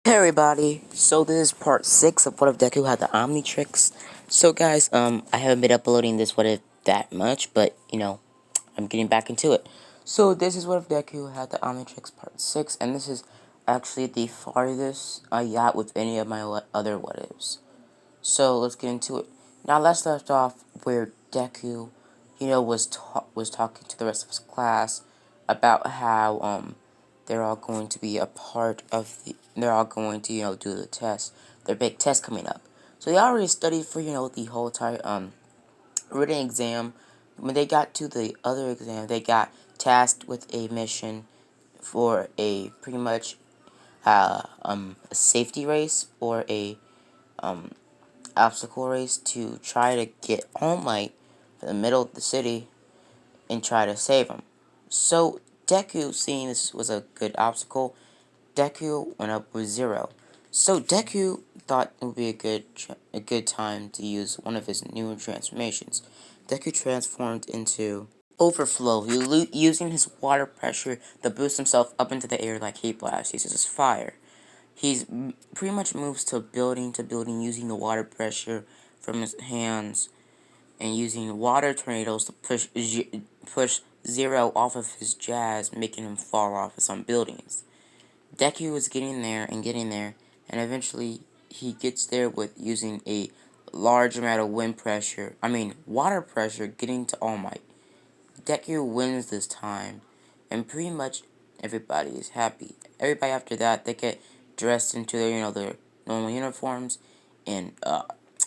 Hey everybody, so this is part 6 of What If Deku had the Omnitrix. So guys, I haven't been uploading this What If that much, but, I'm getting back into it. So this is What If Deku had the Omnitrix part 6, and this is actually the farthest I got with any of my other What Ifs. So let's get into it. Now let's start off where Deku, was talking to the rest of his class about how they're all going to be a part of they're all going to do the test, their big test coming up. So they already studied for the whole entire written exam. When they got to the other exam, they got tasked with a mission for a pretty much a safety race or a um obstacle race to try to get All Might from the middle of the city and try to save him. So Deku, seeing this was a good obstacle, Deku went up with 0. So Deku thought it would be a good time to use one of his newer transformations. Deku transformed into Overflow, using his water pressure to boost himself up into the air like Heat Blast. He uses fire. He's pretty much moves to building using the water pressure from his hands and using water tornadoes to push Zero off of his jazz, making him fall off of some buildings. Deku was getting there, and eventually he gets there with using a large amount of water pressure getting to All Might. Deku wins this time, and pretty much everybody is happy. Everybody after that, they get dressed into their normal uniforms, and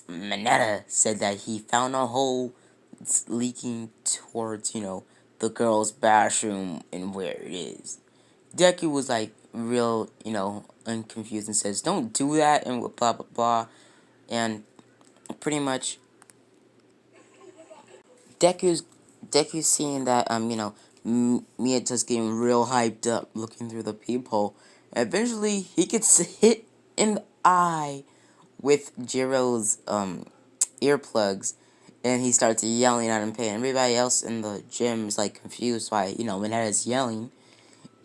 Mineta said that he found a hole leaking towards, the girls' bathroom and where it is. Deku was like real, unconfused and says, "Don't do that," and blah blah blah. And pretty much Deku's Deku's seeing that Miyata's getting real hyped up looking through the peephole. Eventually he gets hit in the eye with Jiro's earplugs, and he starts yelling at him in pain. Everybody else in the gym is like confused why Mineta's yelling.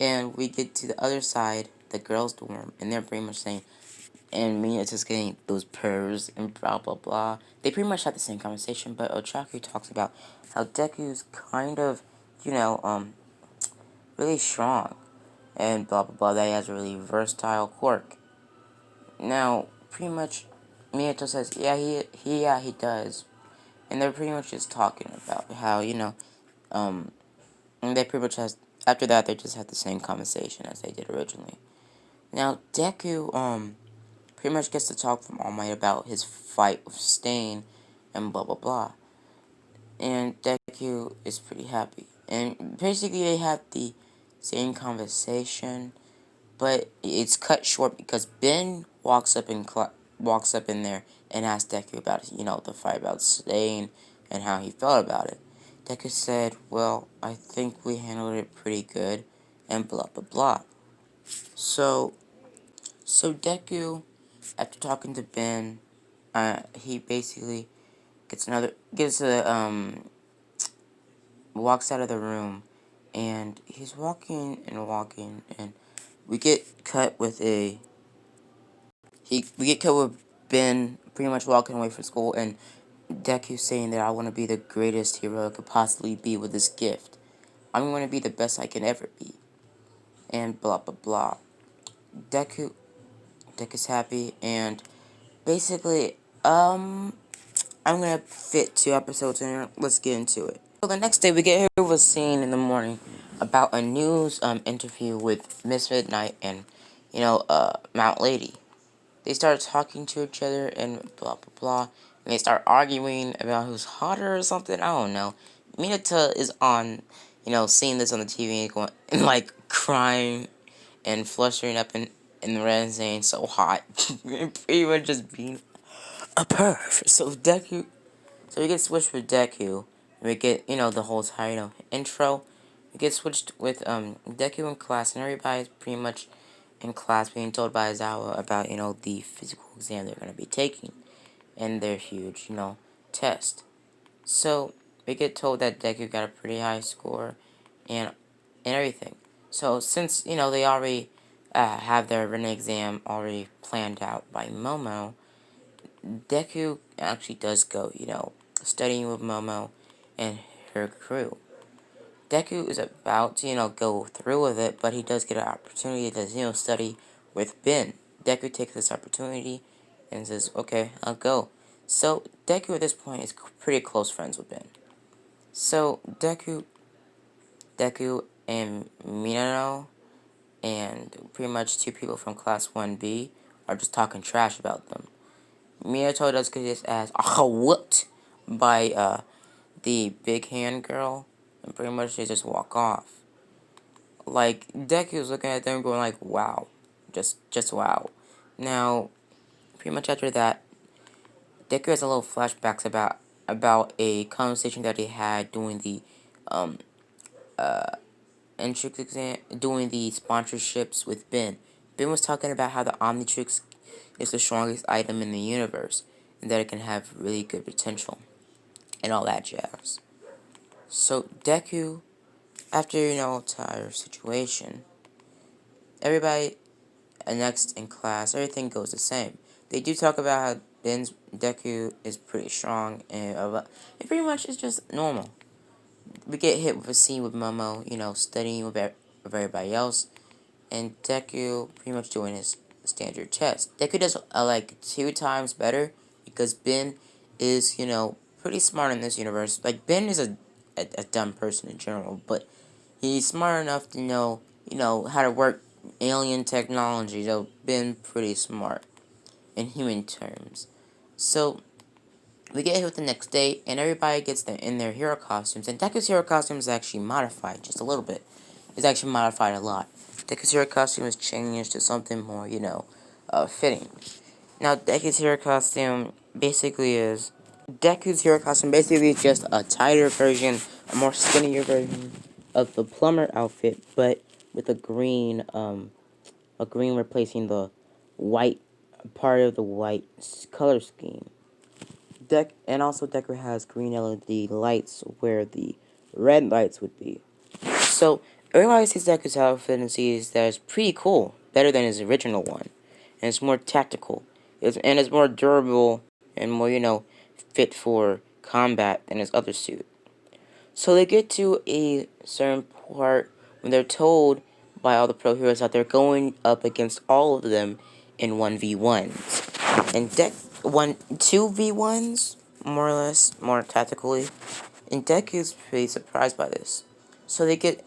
And we get to the other side, the girls' dorm, and they're pretty much saying, and me it's just getting those purrs and blah blah blah. They pretty much have the same conversation, but Ochaku talks about how Deku's kind of, you know, um, really strong and blah blah blah. That he has a really versatile quirk. Now, pretty much, Miyato says, yeah, he does, and they're pretty much just talking about how um, and they pretty much has after that they just had the same conversation as they did originally. Now, Deku pretty much gets to talk from All Might about his fight with Stain and blah blah blah. And Deku is pretty happy. And basically they have the same conversation, but it's cut short because Ben walks up in there and asks Deku about the fight about Stain and how he felt about it. Deku said, "Well, I think we handled it pretty good," and blah blah blah. So Deku, after talking to Ben, he basically walks out of the room, and he's walking and walking, and we get cut with we get cut with Ben pretty much walking away from school, and Deku saying that I want to be the greatest hero I could possibly be with this gift. I'm going to be the best I can ever be, and blah blah blah. Deku Deku's happy, and basically, I'm gonna fit 2 episodes in here. Let's get into it. So the next day we get here was scene in the morning about a news interview with Miss Midnight and Mount Lady. They start talking to each other and blah blah blah, and they start arguing about who's hotter or something. I don't know. Minata is on, seeing this on the TV and going and like crying and flustering up in the red and saying so hot, and pretty much just being a perv. So we get switched with Deku. We get, the whole entire, intro. We get switched with, Deku in class, and everybody's pretty much in class being told by Aizawa about, the physical exam they're going to be taking. And their huge, test. So, we get told that Deku got a pretty high score, and everything. So, since, they already have their written exam already planned out by Momo, Deku actually does go, studying with Momo and her crew. Deku is about to, go through with it, but he does get an opportunity to, study with Ben. Deku takes this opportunity and says, okay, I'll go. So, Deku at this point is pretty close friends with Ben. So, Deku and Minano, and pretty much two people from Class 1B, are just talking trash about them. Minato does get his ass whooped by, the big hand girl, and pretty much they just walk off. Like, Deku's looking at them going like, wow. Just wow. Now, pretty much after that, Deku has a little flashbacks about a conversation that he had doing the entrance exam, doing the sponsorships with Ben. Ben was talking about how the Omnitrix is the strongest item in the universe, and that it can have really good potential, and all that jazz. So Deku, after entire situation, everybody next in class, everything goes the same. They do talk about how Ben's Deku is pretty strong, and it pretty much is just normal. We get hit with a scene with Momo, studying with everybody else, and Deku pretty much doing his standard test. Deku does like 2 times better because Ben is, pretty smart in this universe. Like, Ben is a dumb person in general, but he's smart enough to know, how to work alien technology. So, Ben pretty smart in human terms. So, we get hit with the next day, and everybody gets in their hero costumes, and Deku's hero costume is actually modified just a little bit. It's actually modified a lot. Deku's hero costume is changed to something more, fitting. Now, Deku's hero costume basically is just a tighter version, a more skinnier version of the plumber outfit, but with a green replacing the white part of the white color scheme. And also Deku has green LED lights where the red lights would be. So everybody sees Deku's outfit and sees that it's pretty cool, better than his original one, and it's more tactical. It's more durable and more fit for combat than his other suit. So they get to a certain part when they're told by all the pro heroes that they're going up against all of them in 1v1s. And 2v1s, more or less, more tactically. And Deku's pretty surprised by this. So they get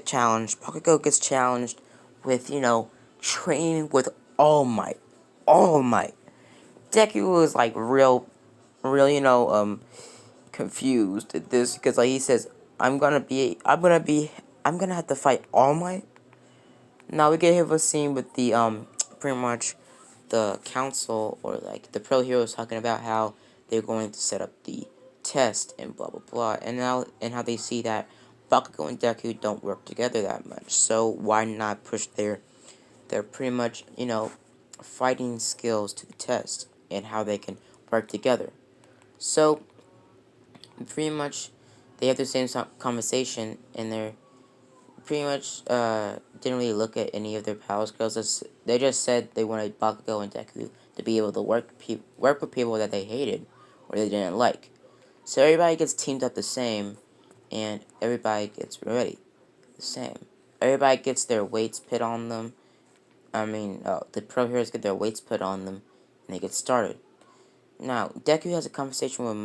challenged. Bakugo gets challenged with, training with All Might. All Might. Deku was like real, confused at this because like he says, I'm gonna have to fight All Might. Now we get hit with a scene with the pretty much the council or like the pro heroes talking about how they're going to set up the test and blah blah blah, and how they see that Bakugo and Deku don't work together that much. So why not push their pretty much fighting skills to the test and how they can work together. So pretty much they have the same conversation, and they're pretty much didn't really look at any of their power skills. They just said they wanted Bakugo and Deku to be able to work with people that they hated or they didn't like. So everybody gets teamed up the same, and everybody gets ready the same. Everybody gets their weights put on them. The pro heroes get their weights put on them, and they get started. Now, Deku has a conversation with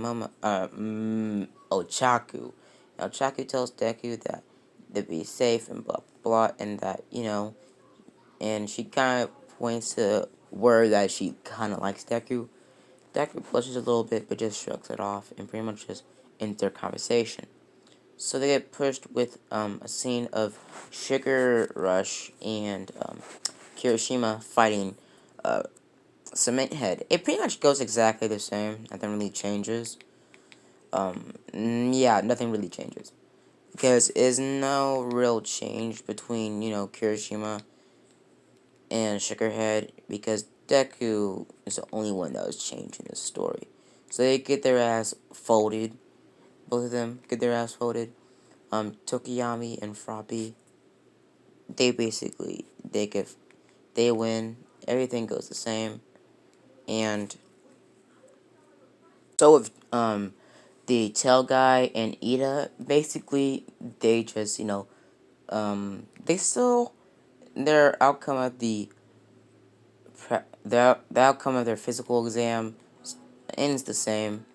Ochaku. Now, Ochaku tells Deku that to be safe and blah blah, and that and she kind of points to where that she kind of likes Deku. Deku blushes a little bit, but just shrugs it off and pretty much just ends their conversation. So they get pushed with a scene of Sugar Rush and Kirishima fighting Cement Head. It pretty much goes exactly the same. Nothing really changes. Yeah, nothing really changes. Because there's no real change between, Kirishima and Sugarhead, because Deku is the only one that was changed in this story. So they get their ass folded. Both of them get their ass folded. Tokiyami and Froppy they basically they win. Everything goes the same, and so if the tail guy and Ida basically they just they still their outcome of the outcome of their physical exam ends the same,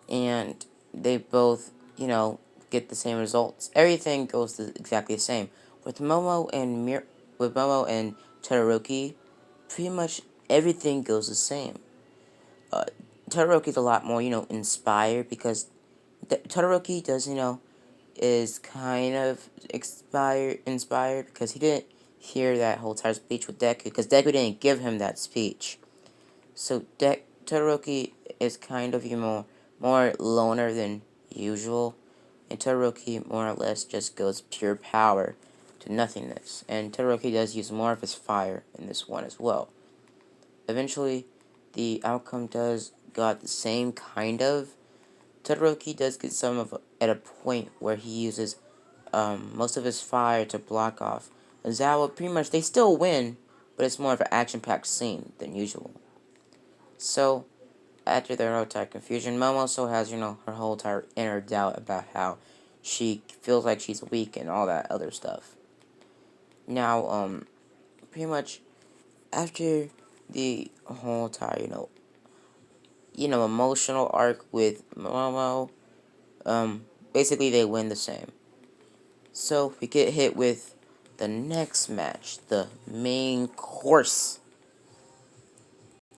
and they both get the same results. Everything goes exactly the same. With Momo and Todoroki, pretty much everything goes the same. Uh, Todoroki's a lot more inspired because Todoroki does is kind of inspired because he didn't hear that whole entire speech with Deku because Deku didn't give him that speech. So Todoroki is kind of more loner than usual, and Todoroki more or less just goes pure power to nothingness. And Todoroki does use more of his fire in this one as well. Eventually, the outcome does got the same kind of. Todoroki does get some of at a point where he uses most of his fire to block off Zawa. Pretty much, they still win, but it's more of an action-packed scene than usual. So, after their whole entire confusion, Momo also has, her whole entire inner doubt about how she feels like she's weak and all that other stuff. Now, pretty much after the whole entire, emotional arc with Momo, basically they win the same. So we get hit with the next match, the main course.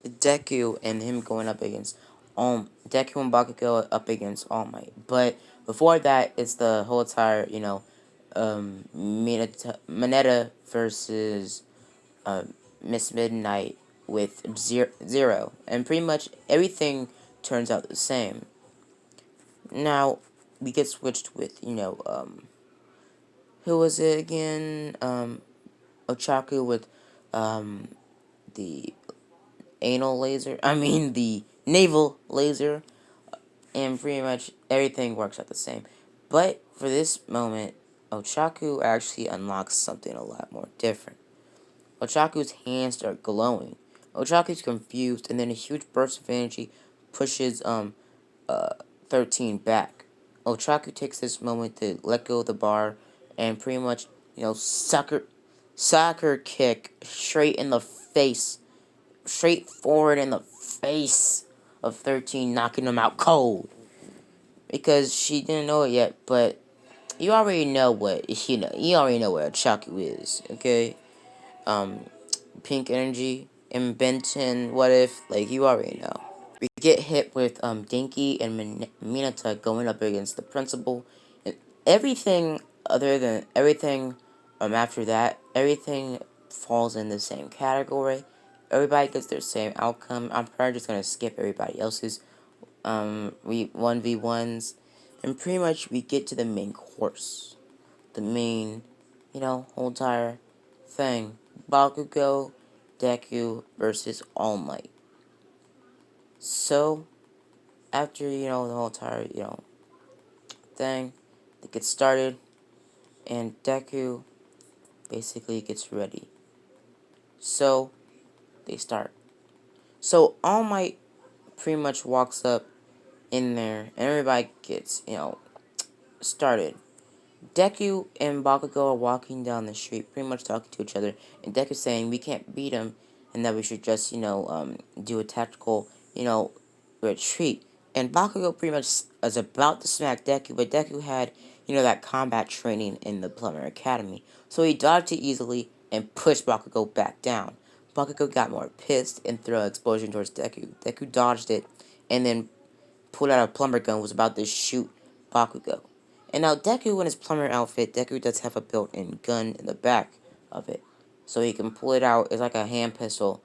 Deku and him going up against Deku and Bakugo up against All Might. But before that, it's the whole entire, Mineta versus Miss Midnight with Zero. And pretty much everything turns out the same. Now, we get switched with, who was it again? Ochaku with, the anal laser. I mean, the naval laser. And pretty much everything works out the same. But for this moment, Ochaku actually unlocks something a lot more different. Ochaku's hands start glowing. Ochaku's confused, and then a huge burst of energy pushes uh 13 back. Ochaku takes this moment to let go of the bar and pretty much, soccer kick straight in the face, straight forward in the face of 13, knocking him out cold. Because she didn't know it yet, but you already know what, you already know what Ochaku is, okay? Um, Pink Energy and Benton, what if, like, you already know. We get hit with Dinky and Mineta going up against the principal, and everything after that, everything falls in the same category. Everybody gets their same outcome. I'm probably just gonna skip everybody else's 1v1s, and pretty much we get to the main course, the main, whole entire thing. Bakugo, Deku versus All Might. So, after, the whole entire, thing, it gets started, and Deku basically gets ready. So, they start. So, All Might pretty much walks up in there, and everybody gets, started. Deku and Bakugo are walking down the street, pretty much talking to each other, and Deku's saying we can't beat him, and that we should just, do a tactical, retreat. And Bakugo pretty much is about to smack Deku, but Deku had, that combat training in the Plumber Academy, so he dodged it easily and pushed Bakugo back down. Bakugo got more pissed and threw an explosion towards Deku. Deku dodged it, and then pulled out a plumber gun, was about to shoot Bakugo. And now Deku in his plumber outfit, Deku does have a built-in gun in the back of it. So he can pull it out, it's like a hand pistol,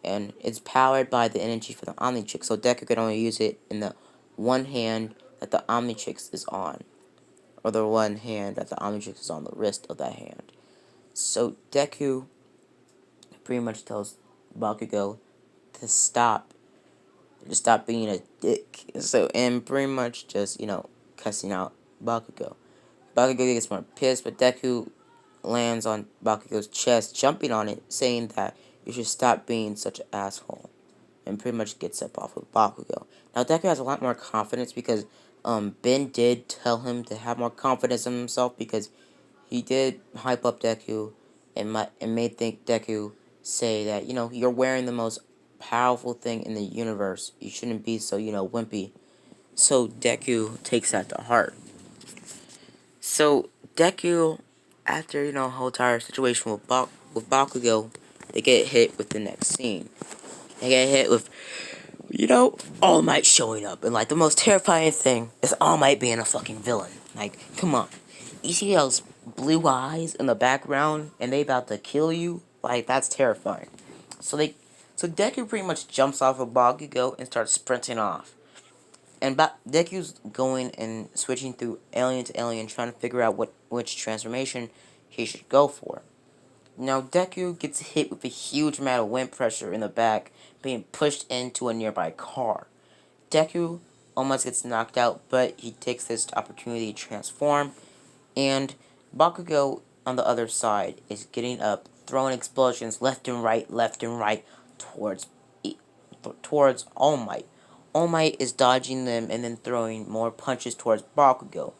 and it's powered by the energy from the Omnitrix, so Deku can only use it in the one hand that the Omnitrix is on, or the one hand that the Omnitrix is on the wrist of that hand. So Deku pretty much tells Bakugo to stop being a dick. So, and pretty much just, cussing out Bakugo. Bakugo gets more pissed, but Deku lands on Bakugo's chest, jumping on it, saying that you should stop being such an asshole, and pretty much gets up off of Bakugo. Now Deku has a lot more confidence because Ben did tell him to have more confidence in himself because he did hype up Deku and made Deku say that, you're wearing the most powerful thing in the universe. You shouldn't be so, wimpy. So Deku takes that to heart. So Deku, after, whole entire situation with Bakugo, they get hit with the next scene. They get hit with, All Might showing up. And, like, the most terrifying thing is All Might being a fucking villain. Like, come on. You see those blue eyes in the background, and they about to kill you? Like, that's terrifying. So Deku pretty much jumps off of Bakugo and starts sprinting off. And Deku's going and switching through alien to alien, trying to figure out which transformation he should go for. Now, Deku gets hit with a huge amount of wind pressure in the back, being pushed into a nearby car. Deku almost gets knocked out, but he takes this opportunity to transform, and Bakugo on the other side is getting up, throwing explosions left and right, towards All Might. All Might is dodging them and then throwing more punches towards Bakugo.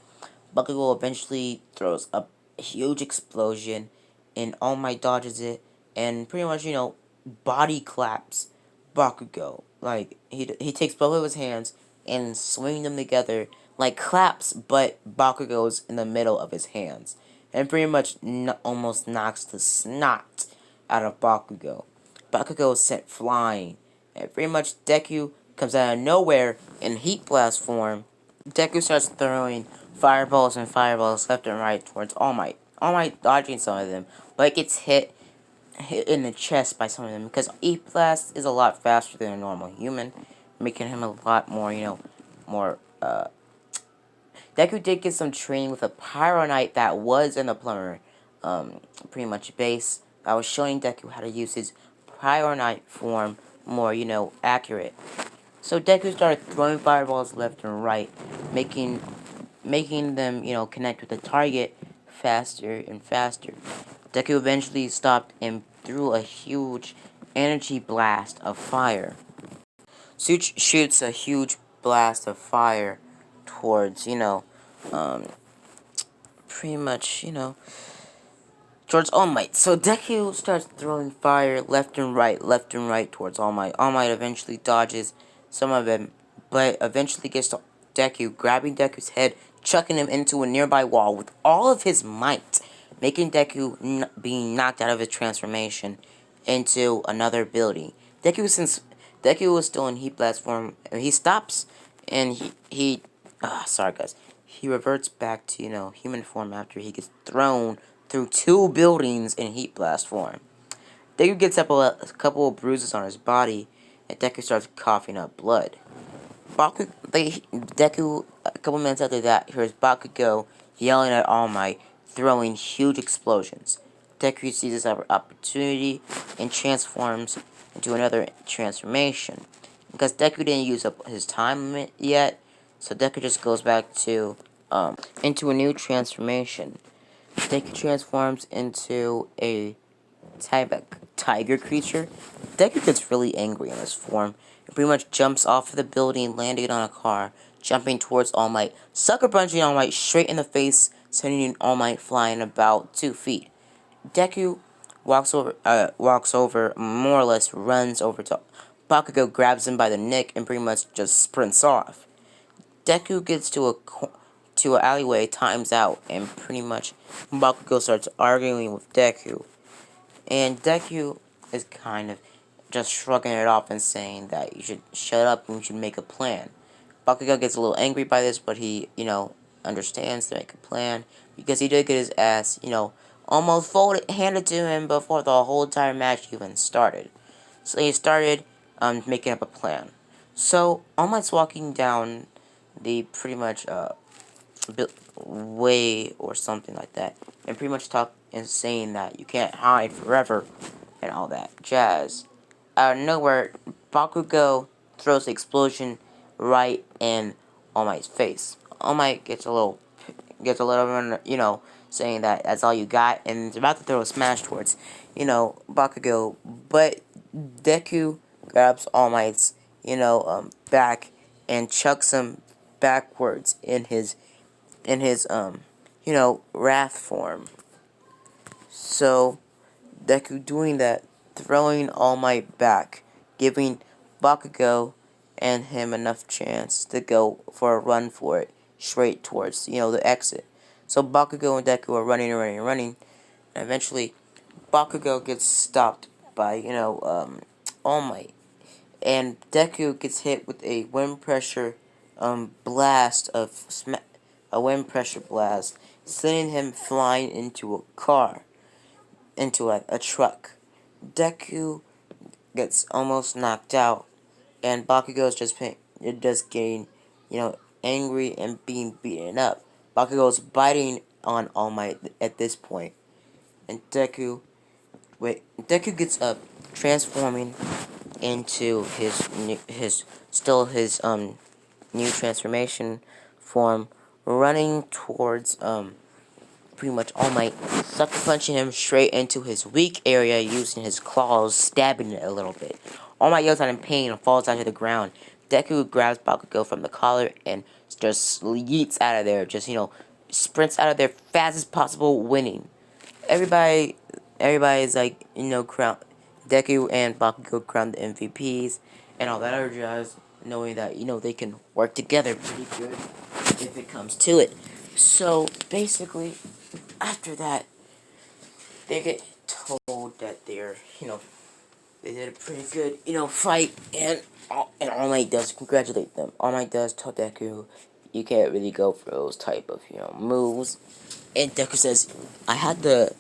Bakugo eventually throws a huge explosion, and All Might dodges it, and pretty much, body claps Bakugo. Like, he takes both of his hands and swing them together like claps, but Bakugo's in the middle of his hands. And pretty much almost knocks the snot out of Bakugo. Bakugo is sent flying, and pretty much Deku comes out of nowhere in Heat Blast form. Deku starts throwing fireballs and fireballs left and right towards All Might. All Might dodging some of them, but it gets hit in the chest by some of them because E-Blast is a lot faster than a normal human, making him a lot more, more, Deku did get some training with a Pyro Knight that was in the Plumber, pretty much base. I was showing Deku how to use his Pyro Knight form more, accurate. So Deku started throwing fireballs left and right, making them, connect with the target faster and faster. Deku eventually stopped and threw a huge energy blast of fire. Such shoots a huge blast of fire towards, pretty much, towards All Might. So Deku starts throwing fire left and right towards All Might. All Might eventually dodges some of them, but eventually gets to Deku, grabbing Deku's head, chucking him into a nearby wall with all of his might, making Deku being knocked out of his transformation into another building. Since Deku was still in Heat Blast form, he stops, and sorry guys, he reverts back to, human form after he gets thrown through 2 buildings in Heat Blast form. Deku gets up a couple of bruises on his body, and Deku starts coughing up blood. Deku, a couple minutes after that, hears Bakugo yelling at All Might, throwing huge explosions. Deku sees this opportunity and transforms into another transformation. Because Deku didn't use up his time limit yet, so Deku just goes back to, into a new transformation. Deku transforms into a type of tiger creature. Deku gets really angry in this form and pretty much jumps off of the building, landing on a car, jumping towards All Might, sucker punching All Might straight in the face, sending All Might flying about 2 feet. Deku walks over, more or less runs over to Bakugo, grabs him by the neck, and pretty much just sprints off. Deku gets to an alleyway, times out, and pretty much Bakugo starts arguing with Deku. And Deku is kind of just shrugging it off and saying that you should shut up and you should make a plan. Bakugo gets a little angry by this, but he, understands to make a plan because he did get his ass, almost handed to him before the whole entire match even started. So he started making up a plan. So All Might's walking down the pretty much way or something like that, and pretty much saying that you can't hide forever and all that jazz. Out of nowhere, Bakugo throws the explosion right in All Might's face. All Might gets a little, saying that that's all you got, and it's about to throw a smash towards, Bakugo, but Deku grabs All Might's, back and chucks him backwards in his wrath form. So Deku doing that, throwing All Might back, giving Bakugo and him enough chance to go for a run for it, straight towards, the exit. So Bakugo and Deku are running and running and running, and eventually Bakugo gets stopped by, All Might. And Deku gets hit with a wind pressure blast a wind pressure blast, sending him flying into a car, into a truck. Deku gets almost knocked out, and Bakugo's just getting, angry and being beaten up. Bakugo's biting on All Might at this point, and Deku gets up, transforming into his new transformation form, running towards pretty much All Might, sucker punching him straight into his weak area using his claws, stabbing it a little bit. All Might yells out in pain and falls down to the ground. Deku grabs Bakugo from the collar and just yeets out of there, just, sprints out of there fast as possible, winning. Everybody, everybody's like, crown, Deku and Bakugo crowned the MVPs and all that other jazz, knowing that, they can work together pretty good if it comes to it. So, basically, after that, they get told that they did a pretty good, fight, and All Might does congratulate them. All Might does tell Deku, you can't really go for those type of, moves. And Deku says, I had to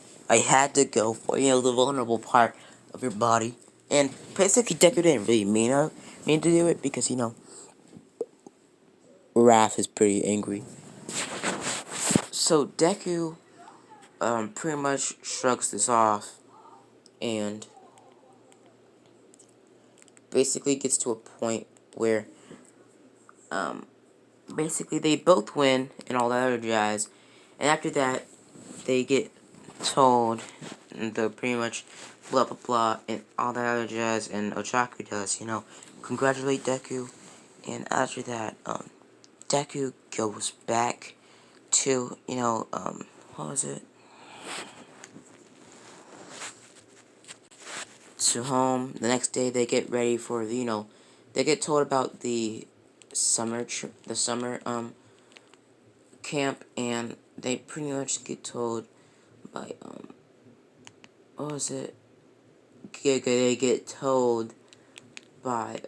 go for, the vulnerable part of your body. And basically, Deku didn't really mean to do it because, Wrath is pretty angry. So Deku, pretty much shrugs this off and basically gets to a point where, basically they both win and all that other jazz. And after that, they get told the pretty much blah blah blah and all that other jazz, and Ochaku does, congratulate Deku. And after that, Deku goes back to, what was it? To home. The next day they get ready for the, they get told about the summer camp, and they pretty much get told by, what was it? They get told by,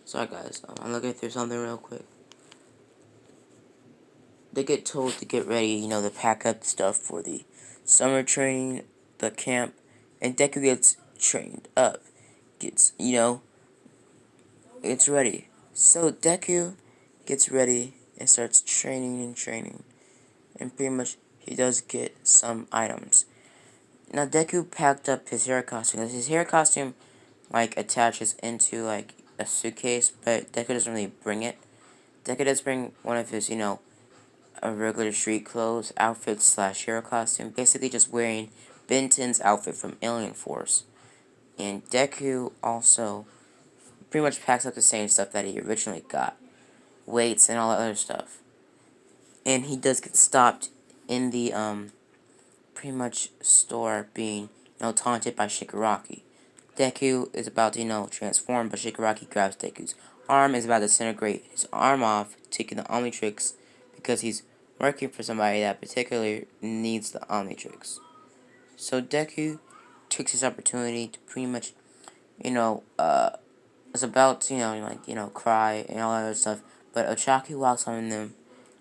sorry guys, I'm looking through something real quick. They get told to get ready, to pack up stuff for the summer training, the camp, and Deku gets trained up, gets, it's ready. So Deku gets ready and starts training, and pretty much he does get some items. Now Deku packed up his hair costume. His hair costume, like, attaches into, like, a suitcase, but Deku doesn't really bring it. Deku does bring one of his, a regular street clothes outfit slash hero costume, basically just wearing Benton's outfit from Alien Force. And Deku also pretty much packs up the same stuff that he originally got, weights and all that other stuff. And he does get stopped in the pretty much store, being, taunted by Shigaraki. Deku is about to, transform, but Shigaraki grabs Deku's arm, is about to disintegrate his arm off, taking the Omnitrix, because he's working for somebody that particularly needs the Omnitrix. So Deku takes this opportunity to pretty much, is about to, cry and all that other stuff, but Ochaki walks on them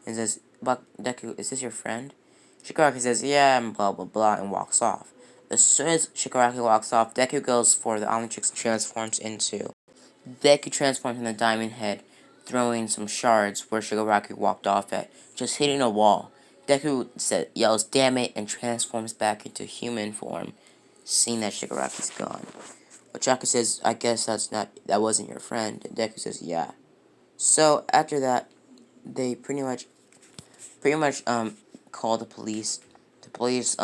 and says, Deku, is this your friend? Shigaraki says, yeah, and blah blah blah, and walks off. As soon as Shigaraki walks off, Deku goes for the Omnitrix and transforms into. Deku transforms into Diamond Head, throwing some shards where Shigaraki walked off at, just hitting a wall. Deku yells, damn it, and transforms back into human form, seeing that Shigaraki's gone. Ochaka says, I guess that wasn't your friend. And Deku says, yeah. So, after that, they pretty much, called the police. The police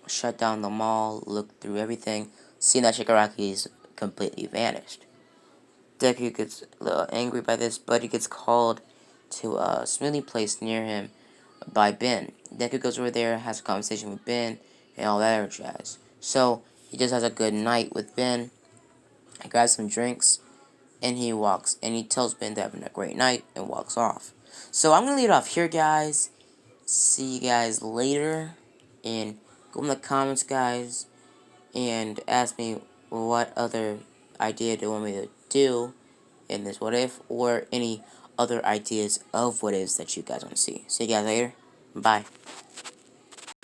shut down the mall, looked through everything, seeing that Shigaraki's completely vanished. Deku gets a little angry by this, but he gets called to a smoothie place near him by Ben. Deku goes over there, has a conversation with Ben, and all that other jazz. So, he just has a good night with Ben, he grabs some drinks, and he walks, and he tells Ben they're having a great night, and walks off. So, I'm going to leave it off here, guys. See you guys later, and go in the comments, guys, and ask me what other idea do you want me to do in this what if, or any other ideas of what ifs that you guys want to see. See you guys later. Bye.